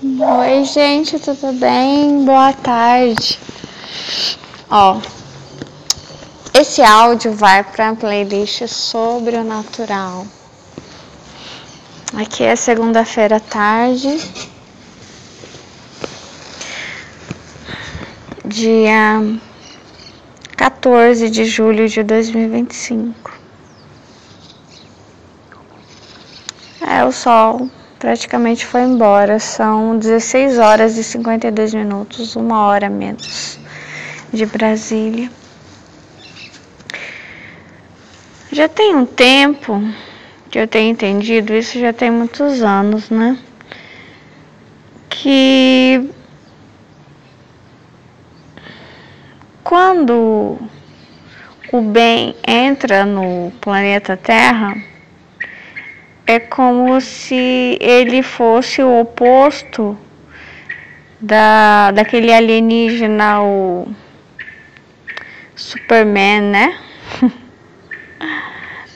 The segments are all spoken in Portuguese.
Oi, gente, tudo bem? Boa tarde. Ó, esse áudio vai para a playlist sobre o natural. Aqui é segunda-feira à tarde, dia 14 de julho de 2025. O sol praticamente foi embora, são 16 horas e 52 minutos, 1 hora menos de Brasília. Já tem um tempo que eu tenho entendido, isso já tem muitos anos, né? Que quando o bem entra no planeta Terra, é como se ele fosse o oposto daquele alienígena, o Superman, né?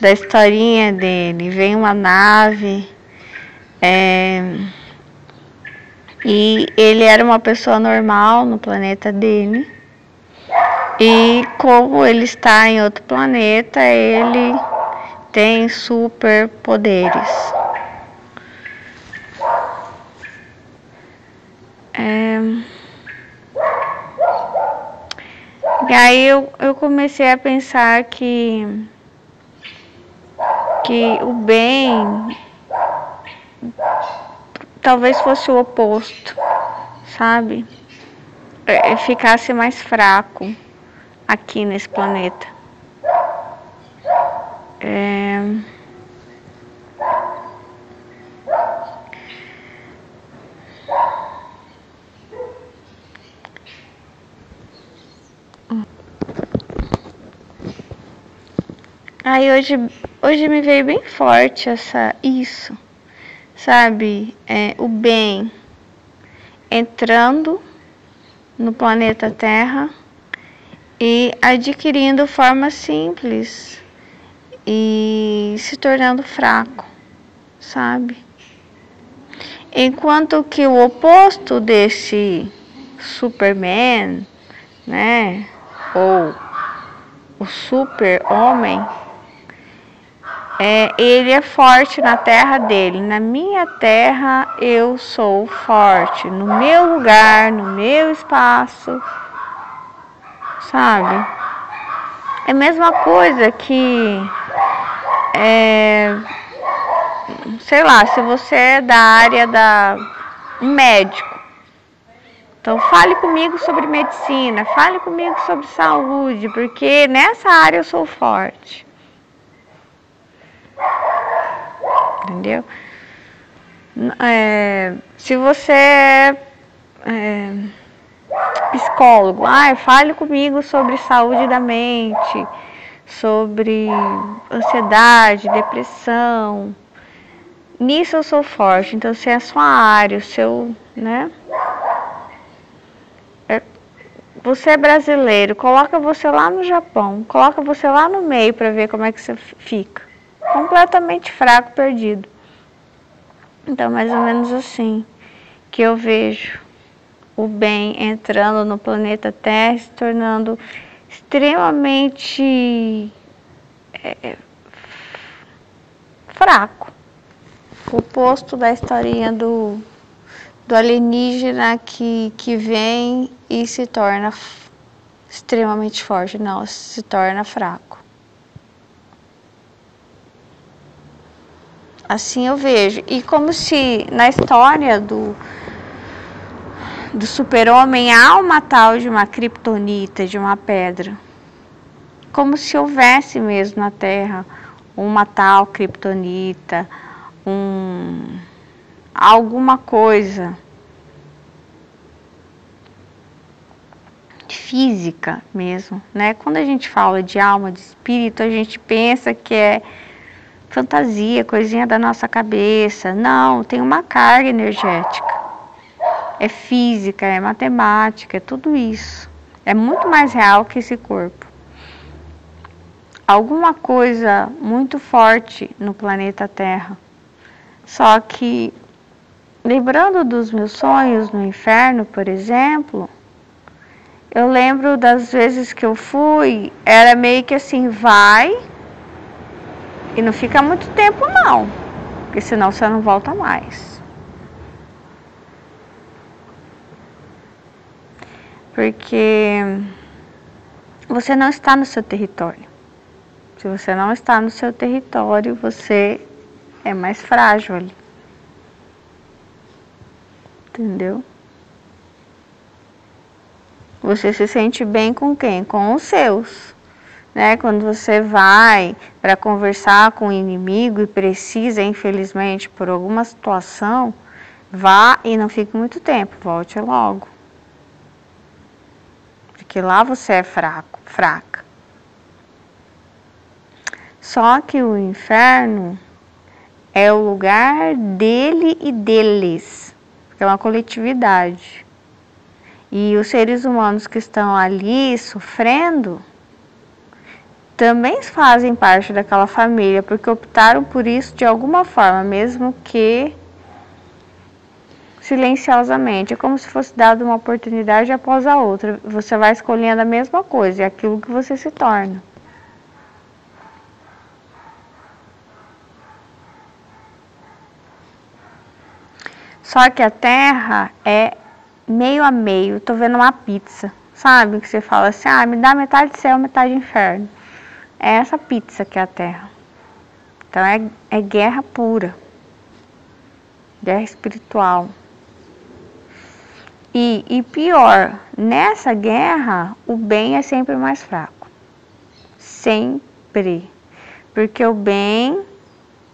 Da historinha dele. Vem uma nave, e ele era uma pessoa normal no planeta dele. E como ele está em outro planeta, ele tem superpoderes. E aí eu comecei a pensar que o bem talvez fosse o oposto, sabe? Ficasse mais fraco aqui nesse planeta. Aí hoje me veio bem forte isso, sabe? O bem entrando no planeta Terra e adquirindo forma simples e se tornando fraco, sabe? Enquanto que o oposto desse Superman, né? Ou o super-homem, ele é forte na terra dele. Na minha terra eu sou forte, no meu lugar, no meu espaço, sabe? É a mesma coisa que, sei lá, se você é da área um médico, então fale comigo sobre medicina, fale comigo sobre saúde, porque nessa área eu sou forte. Entendeu? Se você é psicólogo, fale comigo sobre saúde da mente, sobre ansiedade, depressão. Nisso eu sou forte. Então, se é a sua área, o seu, né? Você é brasileiro, coloca você lá no Japão, coloca você lá no meio para ver como é que você fica. Completamente fraco, perdido. Então, mais ou menos assim que eu vejo o bem entrando no planeta Terra, se tornando extremamente fraco. O oposto da historinha do alienígena que vem e se torna extremamente forte. Não, se torna fraco. Assim eu vejo. E como se na história do super-homem há uma tal de uma criptonita, de uma pedra. Como se houvesse mesmo na Terra uma tal criptonita, alguma coisa física mesmo, né? Quando a gente fala de alma, de espírito, a gente pensa que é fantasia, coisinha da nossa cabeça. Não, tem uma carga energética. É física, é matemática, é tudo isso. É muito mais real que esse corpo. Alguma coisa muito forte no planeta Terra. Só que lembrando dos meus sonhos no inferno, por exemplo, eu lembro das vezes que eu fui, era meio que assim, vai e não fica muito tempo não, porque senão você não volta mais. Porque você não está no seu território. Se você não está no seu território, você é mais frágil ali. Entendeu? Você se sente bem com quem? Com os seus. Né? Quando você vai para conversar com o inimigo e precisa, infelizmente, por alguma situação, vá e não fique muito tempo, volte logo. Porque lá você é fraca. Só que o inferno é o lugar dele e deles, é uma coletividade. E os seres humanos que estão ali sofrendo também fazem parte daquela família, porque optaram por isso de alguma forma, mesmo que silenciosamente. É como se fosse dado uma oportunidade após a outra. Você vai escolhendo a mesma coisa, é aquilo que você se torna. Só que a Terra é meio a meio. Tô vendo uma pizza, sabe? Que você fala assim, me dá metade céu, metade inferno. É essa pizza que é a Terra. Então é guerra pura. Guerra espiritual. E pior, nessa guerra, o bem é sempre mais fraco. Sempre. Porque o bem,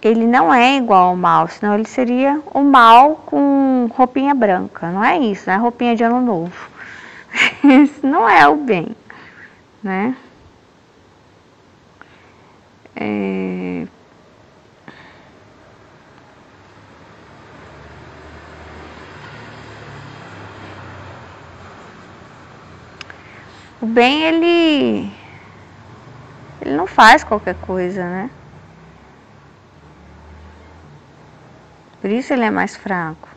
ele não é igual ao mal, senão ele seria o mal com roupinha branca. Não é isso, não é roupinha de ano novo. Isso não é o bem, né? O bem, ele não faz qualquer coisa, né? Por isso ele é mais fraco.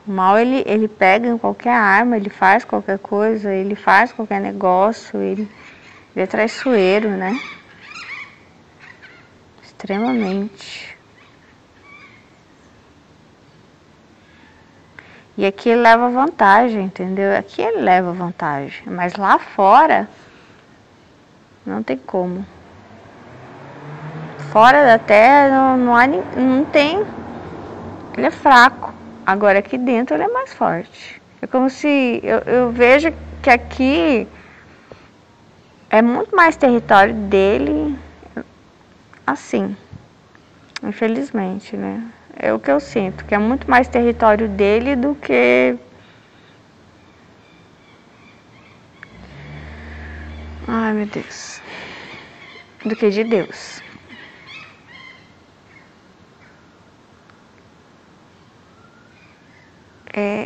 O mal, ele pega em qualquer arma, ele faz qualquer coisa, ele faz qualquer negócio, ele é traiçoeiro, né? Extremamente. E aqui ele leva vantagem, entendeu? Aqui ele leva vantagem, mas lá fora não tem como. Fora da terra não tem, ele é fraco. Agora aqui dentro ele é mais forte. É como se eu vejo que aqui é muito mais território dele, assim, infelizmente, né? É o que eu sinto, que é muito mais território dele do que... Ai, meu Deus. Do que de Deus.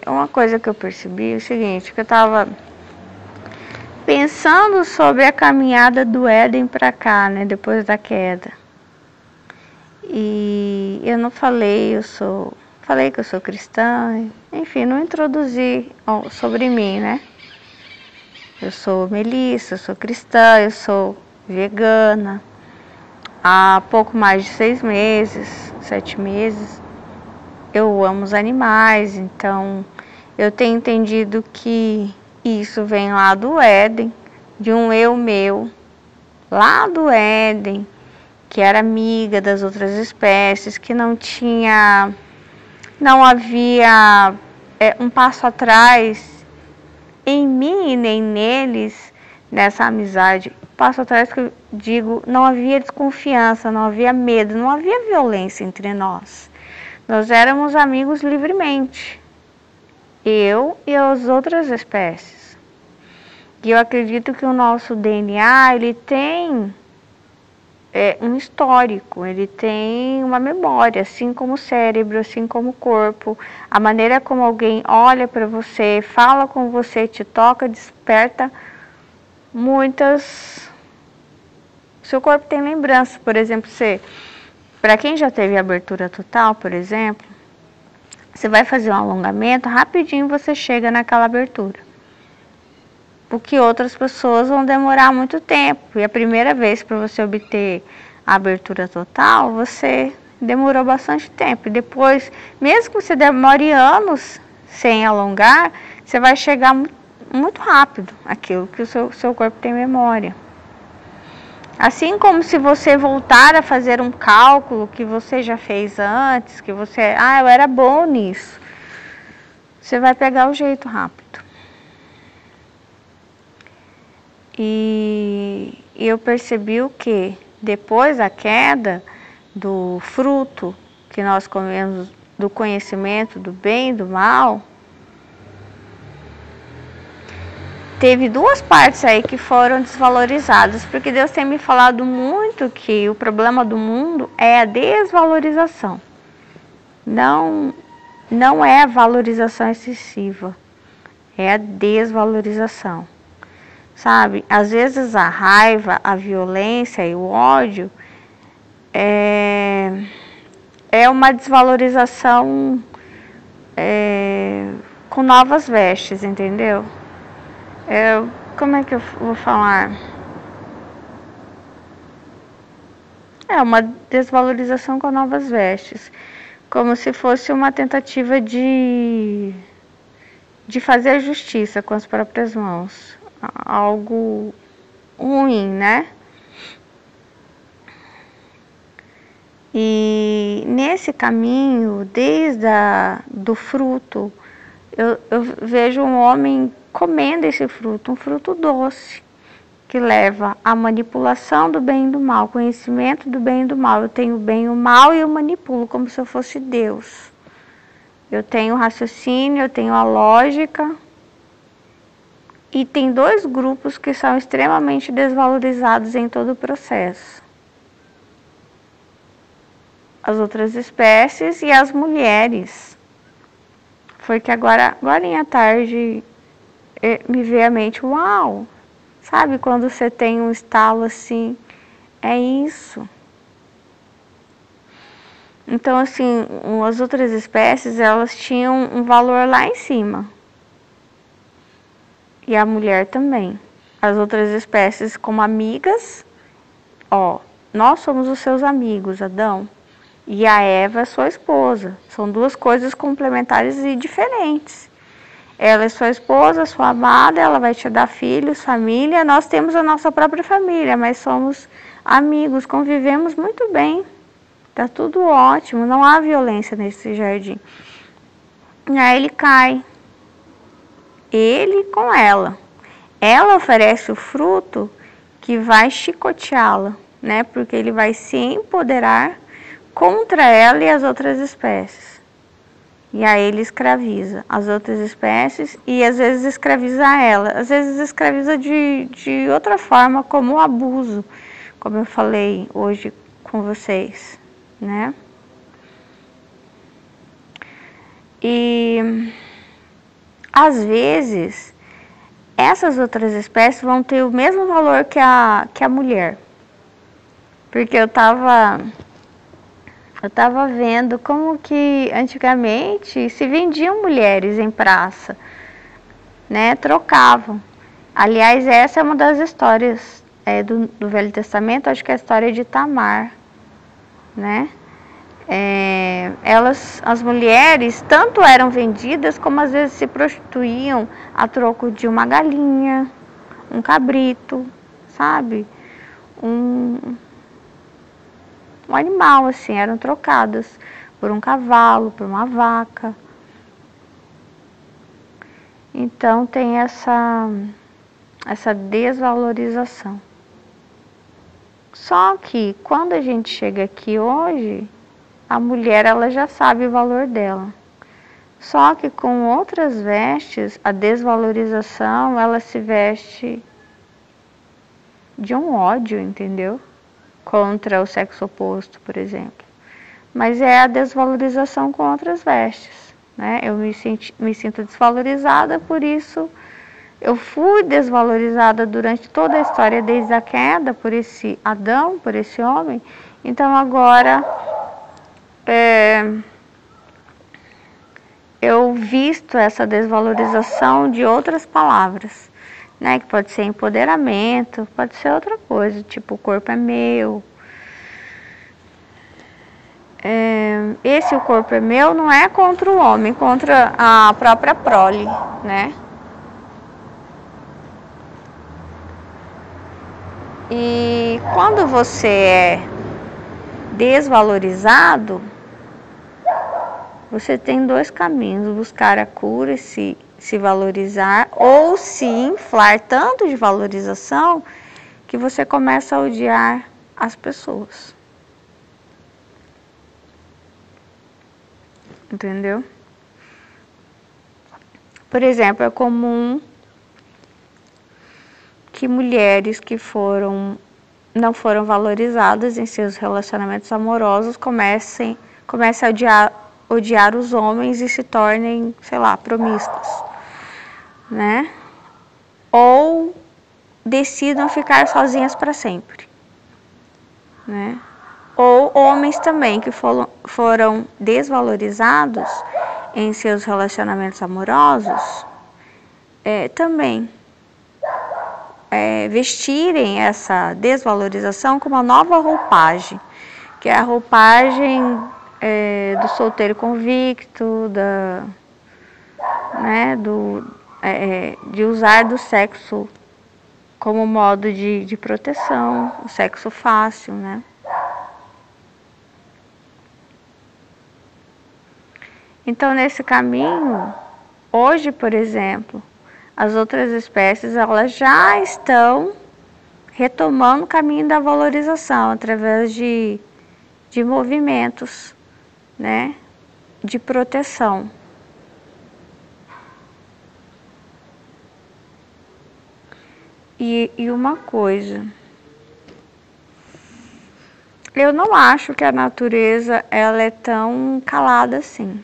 Uma coisa que eu percebi é o seguinte, que eu estava pensando sobre a caminhada do Éden para cá, né, depois da queda. E eu não falei, falei que eu sou cristã, enfim, não introduzi sobre mim, né? Eu sou Melissa, eu sou cristã, eu sou vegana há pouco mais de 6 meses, 7 meses. Eu amo os animais, então eu tenho entendido que isso vem lá do Éden, de um eu meu, lá do Éden, que era amiga das outras espécies, que não havia um passo atrás em mim e nem neles, nessa amizade. Passo atrás que eu digo, não havia desconfiança, não havia medo, não havia violência entre nós. Nós éramos amigos livremente, eu e as outras espécies. E eu acredito que o nosso DNA, ele tem um histórico, ele tem uma memória, assim como o cérebro, assim como o corpo. A maneira como alguém olha para você, fala com você, te toca, desperta muitas... Seu corpo tem lembranças, por exemplo, para quem já teve abertura total, por exemplo, Você vai fazer um alongamento, rapidinho você chega naquela abertura. Porque outras pessoas vão demorar muito tempo. E a primeira vez para você obter a abertura total, você demorou bastante tempo. E depois, mesmo que você demore anos sem alongar, você vai chegar muito rápido aquilo que o seu corpo tem memória. Assim como se você voltar a fazer um cálculo que você já fez antes, que você, eu era bom nisso, você vai pegar o jeito rápido. E eu percebi o que? Depois da queda do fruto que nós comemos, do conhecimento do bem e do mal, teve duas partes aí que foram desvalorizadas, porque Deus tem me falado muito que o problema do mundo é a desvalorização. Não é a valorização excessiva, é a desvalorização. Sabe, às vezes a raiva, a violência e o ódio é uma desvalorização com novas vestes, entendeu? Como é que eu vou falar? É uma desvalorização com novas vestes, como se fosse uma tentativa de fazer justiça com as próprias mãos. Algo ruim, né? E nesse caminho, desde do fruto, eu vejo um homem comendo esse fruto, um fruto doce, que leva à manipulação do bem e do mal, conhecimento do bem e do mal. Eu tenho o bem e o mal e eu manipulo como se eu fosse Deus. Eu tenho o raciocínio, eu tenho a lógica. E tem dois grupos que são extremamente desvalorizados em todo o processo. As outras espécies e as mulheres. Foi que agora à tarde me veio à mente, uau! Sabe quando você tem um estalo assim? É isso. Então, assim, as outras espécies, elas tinham um valor lá em cima. E a mulher também. As outras espécies como amigas, nós somos os seus amigos, Adão. E a Eva é sua esposa. São duas coisas complementares e diferentes. Ela é sua esposa, sua amada, ela vai te dar filhos, família. Nós temos a nossa própria família, mas somos amigos, convivemos muito bem. Tá tudo ótimo, não há violência nesse jardim. E aí ele cai. Ele com ela. Ela oferece o fruto que vai chicoteá-la, né? Porque ele vai se empoderar contra ela e as outras espécies. E aí ele escraviza as outras espécies e às vezes escraviza ela. Às vezes escraviza de outra forma, como o abuso, como eu falei hoje com vocês, né? E às vezes, essas outras espécies vão ter o mesmo valor que a mulher. Porque eu estava vendo como que antigamente se vendiam mulheres em praça, né? Trocavam. Aliás, essa é uma das histórias do Velho Testamento, acho que é a história de Tamar, né? As mulheres tanto eram vendidas como às vezes se prostituíam a troco de uma galinha, um cabrito, sabe? Um animal assim, eram trocadas por um cavalo, por uma vaca. Então tem essa desvalorização. Só que quando a gente chega aqui hoje, a mulher ela já sabe o valor dela. Só que com outras vestes, a desvalorização, ela se veste de um ódio, entendeu? Contra o sexo oposto, por exemplo. Mas é a desvalorização com outras vestes, né? Eu me sinto desvalorizada, por isso eu fui desvalorizada durante toda a história, desde a queda, por esse Adão, por esse homem. Então agora eu visto essa desvalorização de outras palavras, né? Que pode ser empoderamento, pode ser outra coisa, tipo, o corpo é meu. Esse o corpo é meu não é contra o homem, contra a própria prole, né? E quando você é desvalorizado, você tem dois caminhos: buscar a cura e se valorizar, ou se inflar tanto de valorização que você começa a odiar as pessoas. Entendeu? Por exemplo, é comum que mulheres que não foram valorizadas em seus relacionamentos amorosos comecem a odiar os homens e se tornem, sei lá, promíscuos, né? Ou decidam ficar sozinhas para sempre, né? Ou homens também que foram desvalorizados em seus relacionamentos amorosos, também vestirem essa desvalorização como uma nova roupagem, que é a roupagem do solteiro convicto, né, de usar do sexo como modo de proteção, o sexo fácil, né? Então, nesse caminho, hoje, por exemplo, as outras espécies elas já estão retomando o caminho da valorização através de movimentos, né, de proteção. E uma coisa, eu não acho que a natureza ela é tão calada assim.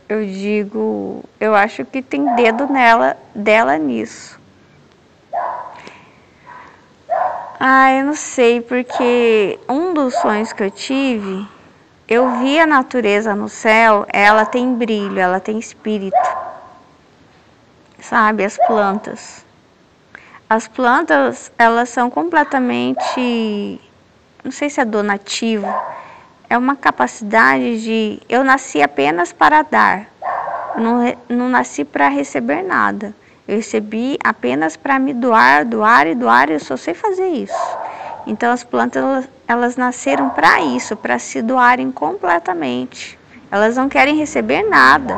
Eu acho que tem dedo dela nisso. Eu não sei, porque um dos sonhos que eu tive, eu vi a natureza no céu, ela tem brilho, ela tem espírito. Sabe, as plantas. As plantas, elas são completamente, não sei se é donativo, é uma capacidade de, eu nasci apenas para dar, não nasci para receber nada. Eu recebi apenas para me doar, e eu só sei fazer isso. Então as plantas, elas nasceram para isso, para se doarem completamente. Elas não querem receber nada,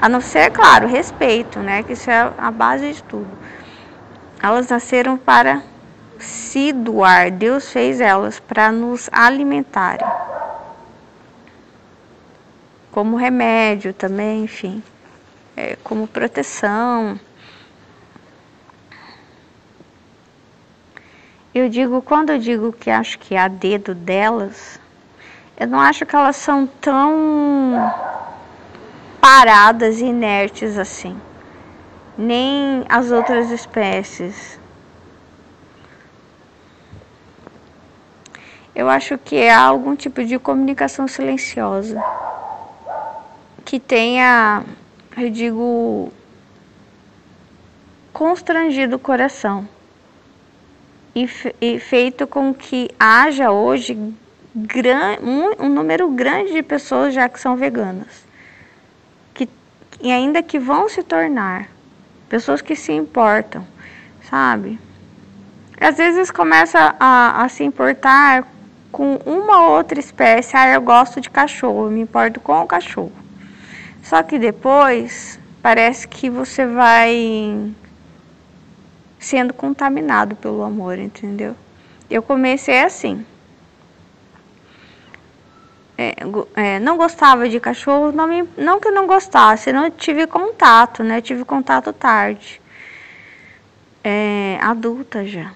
a não ser, claro, respeito, né? Que isso é a base de tudo. Elas nasceram para se doar. Deus fez elas para nos alimentarem. Como remédio também, enfim. Como proteção. Quando eu digo que acho que há dedo delas, eu não acho que elas são tão paradas e inertes assim. Nem as outras espécies. Eu acho que é algum tipo de comunicação silenciosa que tenha, constrangido o coração e feito com que haja hoje um número grande de pessoas já que são veganas, e ainda que vão se tornar pessoas que se importam, sabe? Às vezes começa a se importar com uma outra espécie. Eu gosto de cachorro, eu me importo com o cachorro. Só que depois parece que você vai sendo contaminado pelo amor, entendeu? Eu comecei assim. Não gostava de cachorro, não que eu não gostasse, eu não tive contato, né? Eu tive contato tarde. Adulta já.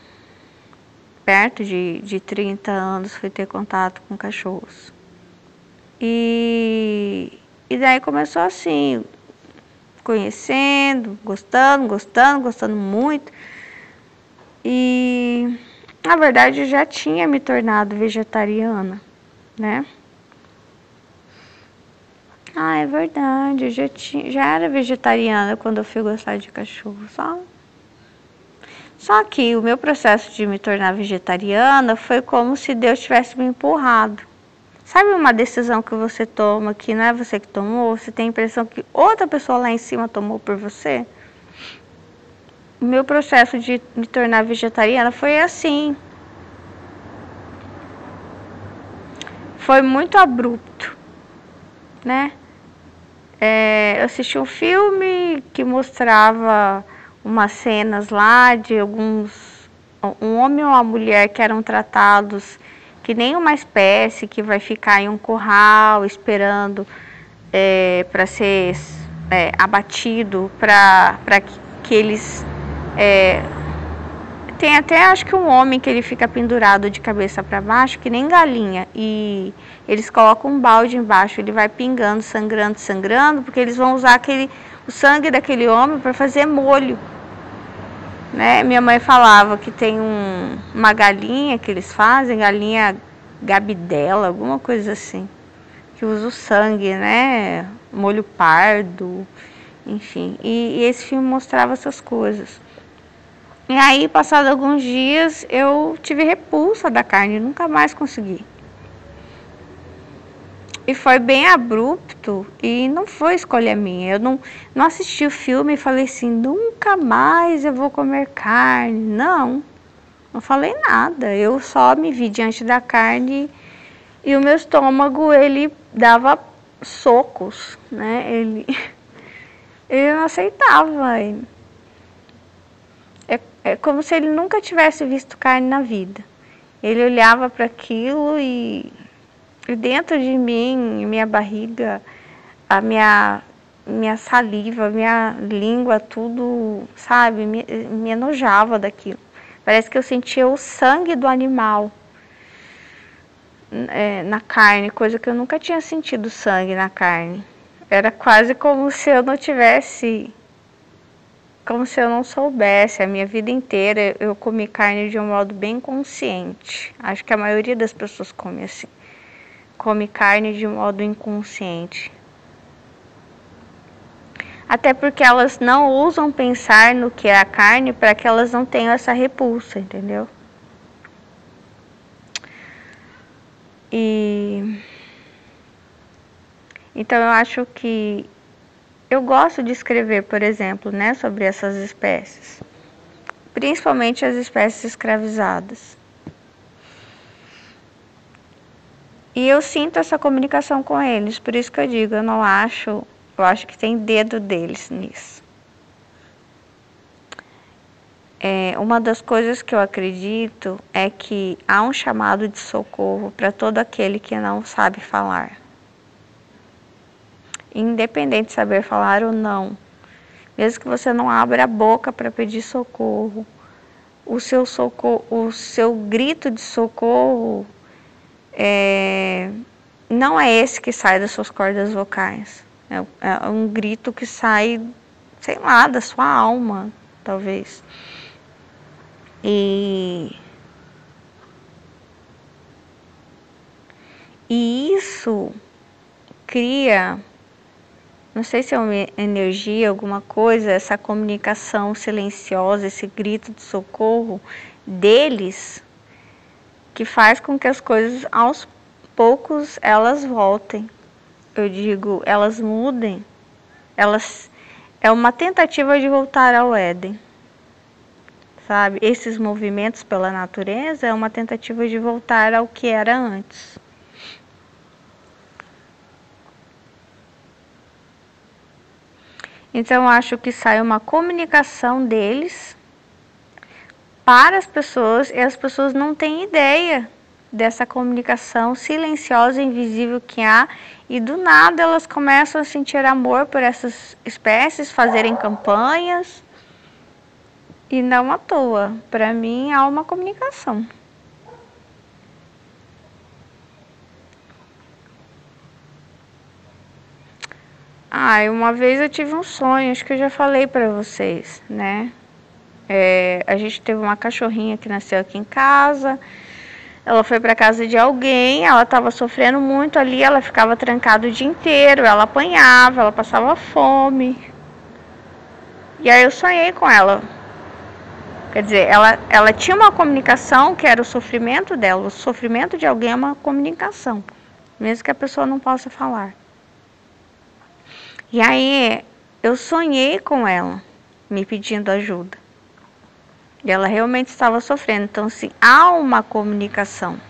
Perto de 30 anos fui ter contato com cachorros. E daí começou assim, conhecendo, gostando muito. E na verdade eu já tinha me tornado vegetariana, né? Ah, é verdade, eu já era vegetariana quando eu fui gostar de cachorro, Só que o meu processo de me tornar vegetariana foi como se Deus tivesse me empurrado. Sabe uma decisão que você toma que não é você que tomou? Você tem a impressão que outra pessoa lá em cima tomou por você? O meu processo de me tornar vegetariana foi assim. Foi muito abrupto, né? Eu assisti um filme que mostrava umas cenas lá de um homem ou uma mulher que eram tratados que nem uma espécie que vai ficar em um curral esperando para ser abatido, para que eles... tem até, acho que um homem que ele fica pendurado de cabeça para baixo, que nem galinha, e eles colocam um balde embaixo, ele vai pingando, sangrando, sangrando, porque eles vão usar o sangue daquele homem para fazer molho. Né? Minha mãe falava que tem uma galinha que eles fazem, galinha gabidela, alguma coisa assim, que usa o sangue, né? Molho pardo, enfim. E esse filme mostrava essas coisas. E aí, passados alguns dias, eu tive repulsa da carne, nunca mais consegui. E foi bem abrupto e não foi escolha minha. Eu não assisti o filme e falei assim, nunca mais eu vou comer carne. Não falei nada. Eu só me vi diante da carne e o meu estômago, ele dava socos, né? Ele não aceitava. É como se ele nunca tivesse visto carne na vida. Ele olhava para aquilo e dentro de mim, minha barriga, a minha saliva, minha língua, tudo, sabe, me enojava daquilo. Parece que eu sentia o sangue do animal na carne, coisa que eu nunca tinha sentido sangue na carne. Era quase como se eu não tivesse, como se eu não soubesse. A minha vida inteira eu comi carne de um modo bem consciente. Acho que a maioria das pessoas come assim. Come carne de modo inconsciente. Até porque elas não ousam pensar no que é a carne para que elas não tenham essa repulsa, entendeu? Então eu acho que eu gosto de escrever, por exemplo, né, sobre essas espécies, principalmente as espécies escravizadas. E eu sinto essa comunicação com eles, por isso que eu digo, eu acho que tem dedo deles nisso. Uma das coisas que eu acredito é que há um chamado de socorro para todo aquele que não sabe falar. Independente de saber falar ou não, mesmo que você não abra a boca para pedir socorro, o seu grito de socorro não é esse que sai das suas cordas vocais. É um grito que sai, sei lá, da sua alma, talvez. E isso cria, não sei se é uma energia, alguma coisa, essa comunicação silenciosa, esse grito de socorro deles, que faz com que as coisas aos poucos elas voltem. Eu digo, elas mudem. É uma tentativa de voltar ao Éden. Sabe? Esses movimentos pela natureza é uma tentativa de voltar ao que era antes. Então, eu acho que sai uma comunicação deles para as pessoas e as pessoas não têm ideia dessa comunicação silenciosa e invisível que há, e do nada elas começam a sentir amor por essas espécies, fazerem campanhas. E não à toa, para mim há uma comunicação. Uma vez eu tive um sonho, acho que eu já falei para vocês, né? A gente teve uma cachorrinha que nasceu aqui em casa, Ela foi para casa de alguém, ela estava sofrendo muito ali, ela ficava trancada o dia inteiro, ela apanhava, ela passava fome. E aí eu sonhei com ela. Quer dizer, ela tinha uma comunicação que era o sofrimento dela. O sofrimento de alguém é uma comunicação, mesmo que a pessoa não possa falar. E aí eu sonhei com ela, me pedindo ajuda. E ela realmente estava sofrendo. Então, assim, há uma comunicação.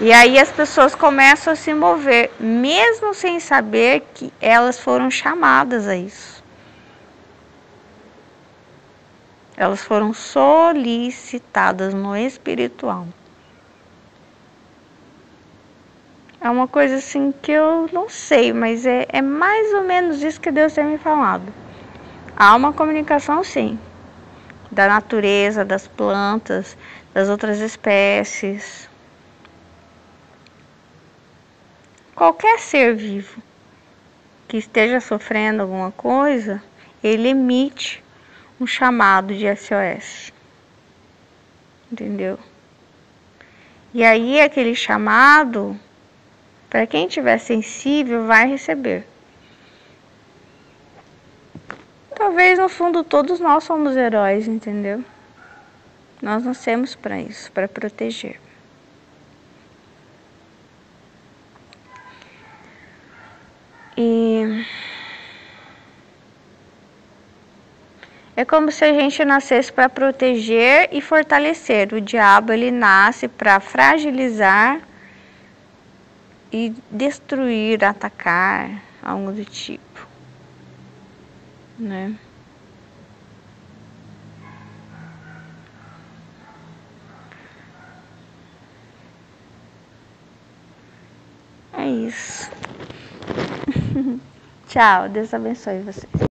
E aí as pessoas começam a se mover, mesmo sem saber que elas foram chamadas a isso. Elas foram solicitadas no espiritual. É uma coisa assim que eu não sei, mas é mais ou menos isso que Deus tem me falado. Há uma comunicação, sim, da natureza, das plantas, das outras espécies. Qualquer ser vivo que esteja sofrendo alguma coisa, ele emite um chamado de SOS. Entendeu? E aí aquele chamado, para quem estiver sensível, vai receber. Talvez no fundo todos nós somos heróis, entendeu? Nós nascemos para isso, para proteger. E é como se a gente nascesse para proteger e fortalecer. O diabo, ele nasce para fragilizar e destruir, atacar, algo do tipo, né? É isso. Tchau, Deus abençoe você.